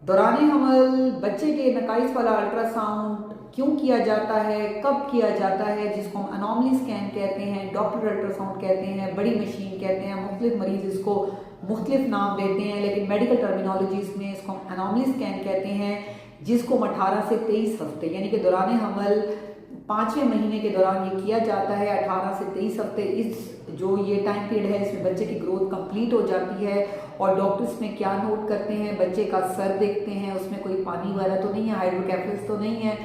दौरान हमल बच्चे के नकाइस वाला अल्ट्रासाउंड क्यों किया जाता है, कब किया जाता है, जिसको हम अनोमली स्कैन कहते हैं, डॉप्लर अल्ट्रासाउंड कहते हैं, बड़ी मशीन कहते हैं। मुख्तलिफ मरीज इसको मुख्तलिफ नाम देते हैं, लेकिन मेडिकल टर्मिनोलॉजीज में इसको हम अनोमली स्कैन कहते हैं, जिसको हम 18 से 23 हफ्ते यानी कि दौरान हमल 5वें महीने के दौरान ये किया जाता है। 18 से 23 हफ्ते इस जो ये टाइम पीरियड है, इसमें बच्चे की ग्रोथ कंप्लीट हो जाती है। और डॉक्टर्स में क्या नोट करते हैं, बच्चे का सर देखते हैं, उसमें कोई पानी वगैरह तो नहीं है, हाइड्रोकेफेलस तो नहीं है।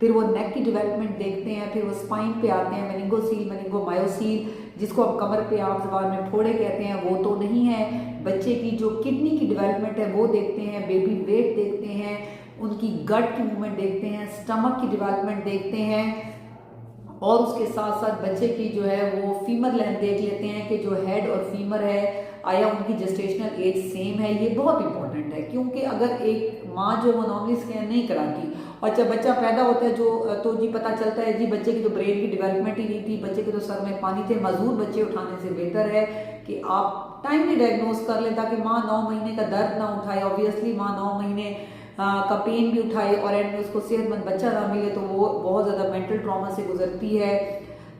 फिर वो नेक की डेवलपमेंट देखते हैं, फिर वो स्पाइन पे आते हैं, मेनिंगोसील मेनिंगोमायोसील जिसको हम कमर पे आम जबान में फोड़े कहते हैं, वो तो नहीं है। बच्चे की जो किडनी की डेवलपमेंट है वो देखते हैं, बेबी वेट देखते हैं, उनकी गट की मूवमेंट देखते हैं, स्टमक की डेवलपमेंट देखते हैं, और उसके साथ साथ बच्चे की जो है वो फीमर लेंथ देख लेते हैं कि जो हेड और फीमर है आया उनकी जेस्टेशनल एज सेम है। ये बहुत इंपॉर्टेंट है, क्योंकि अगर एक माँ जो वो नॉर्मली स्कैन नहीं कराती और जब बच्चा पैदा होता है तो जी पता चलता है जी बच्चे की तो ब्रेन की डेवलपमेंट ही नहीं थी, बच्चे के तो सर में पानी थे। मजबूत बच्चे उठाने से बेहतर है कि आप टाइमली डायग्नोज कर लें, ताकि माँ 9 महीने का दर्द ना उठाए। ऑब्वियसली माँ 9 महीने का पेन भी उठाए और एंड में उसको सेहतमंद बच्चा ना मिले तो वो बहुत ज़्यादा मेंटल ट्रॉमा से गुजरती है,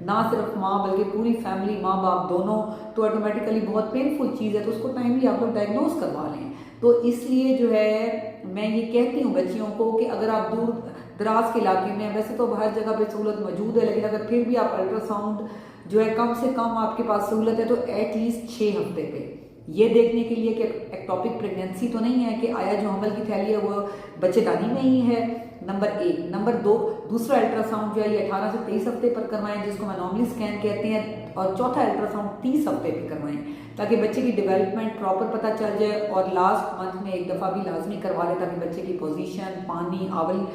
ना सिर्फ माँ बल्कि पूरी फैमिली, माँ बाप दोनों। तो ऑटोमेटिकली बहुत पेनफुल चीज़ है, तो उसको टाइमली आप लोग डायग्नोज करवा लें। तो इसलिए जो है मैं ये कहती हूँ बच्चियों को कि अगर आप दूर दराज के इलाके में, वैसे तो हर जगह पे सहूलत मौजूद है, लेकिन अगर फिर भी आप अल्ट्रासाउंड जो है कम से कम आपके पास सहूलत है तो एटलीस्ट 6 हफ्ते पे ये देखने के लिए कि एक्टोपिक प्रेगनेंसी तो नहीं है, कि आया जो हमल की थैली है वो बच्चेदानी में ही है, नंबर 1। नंबर 2, दूसरा अल्ट्रासाउंड जो है ये 18 से 23 हफ्ते पर करवाएं, जिसको हम नॉर्मली स्कैन कहते हैं, और चौथा अल्ट्रासाउंड 30 हफ्ते पे करवाएं, ताकि बच्चे की डेवलपमेंट प्रॉपर पता चल जाए। और लास्ट मंथ में एक दफ़ा भी लाजमी करवा ले, ताकि बच्चे की पोजीशन, पानी, आवल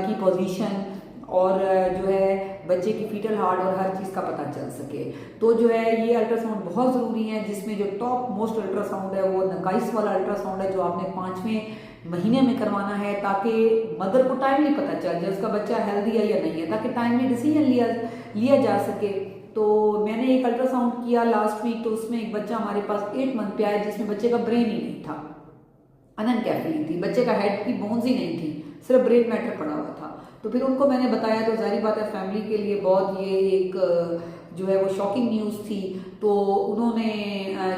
की पोजीशन और जो है बच्चे की फीटल हार्ट और हर चीज़ का पता चल सके। तो जो है ये अल्ट्रासाउंड बहुत ज़रूरी है, जिसमें जो टॉप मोस्ट अल्ट्रासाउंड है वो नकाइस वाला अल्ट्रासाउंड है, जो आपने 5वें महीने में करवाना है, ताकि मदर को टाइमली पता चल जाए उसका बच्चा हेल्दी है या नहीं है, ताकि टाइमली डिसीजन लिया जा सके। तो मैंने एक अल्ट्रासाउंड किया लास्ट वीक, तो उसमें एक बच्चा हमारे पास 8 मंथ पे आया, जिसमें बच्चे का ब्रेन ही नहीं था, अनकेफली थी, बच्चे का हेड की बोन्स ही नहीं थी, सिर्फ ब्रेन मैटर पड़ा हुआ था। तो फिर उनको मैंने बताया, तो जाहिर बात है फैमिली के लिए बहुत ये एक जो है वो शॉकिंग न्यूज़ थी। तो उन्होंने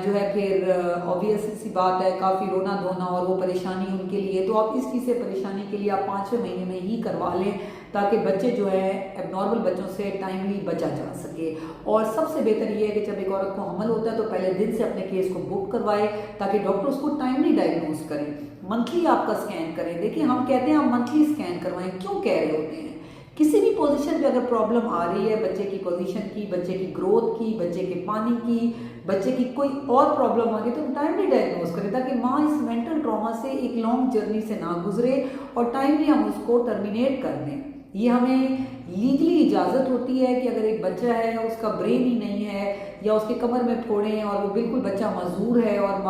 जो है फिर ऑब्वियस सी बात है काफ़ी रोना धोना और वो परेशानी उनके लिए। तो आप इस चीज़ से परेशानी के लिए आप 5वें महीने में ही करवा लें, ताकि बच्चे जो है एबनॉर्मल बच्चों से टाइमली बचा जा सके। और सबसे बेहतर ये है कि जब एक औरत को हमल होता है तो पहले दिन से अपने केस को बुक करवाए, ताकि डॉक्टर उसको टाइमली डायग्नोज करें। मंथली आपका स्कैन करें। देखिए हम कहते हैं आप मंथली स्कैन करवाएं, क्यों कह रहे होते हैं, किसी भी पोजीशन पे अगर प्रॉब्लम आ रही है, बच्चे की पोजीशन की, बच्चे की ग्रोथ की, बच्चे के पानी की, बच्चे की कोई और प्रॉब्लम आ रही है, तो टाइमली डायग्नोज करें, ताकि माँ इस मेंटल ट्रॉमा से एक लॉन्ग जर्नी से ना गुजरे और टाइमली हम उसको टर्मिनेट कर दें। ये हमें लीगली इजाज़त होती है कि अगर एक बच्चा है उसका ब्रेन ही नहीं है या उसके कमर में फोड़े हैं और वो बिल्कुल बच्चा मजबूर है और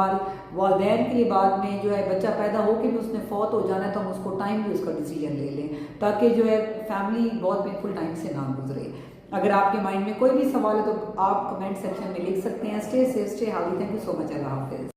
वालदैन के लिए बाद में जो है बच्चा पैदा होकर भी उसने फौत हो जाना है, तो हम उसको टाइम भी उसका डिसीजन ले लें, ताकि जो है फैमिली बहुत पेनफुल टाइम से ना गुजरे। अगर आपके माइंड में कोई भी सवाल है तो आप कमेंट सेक्शन में लिख सकते हैं। Stay safe, stay healthy. Thank you so much. अल्लाह हाफिज़।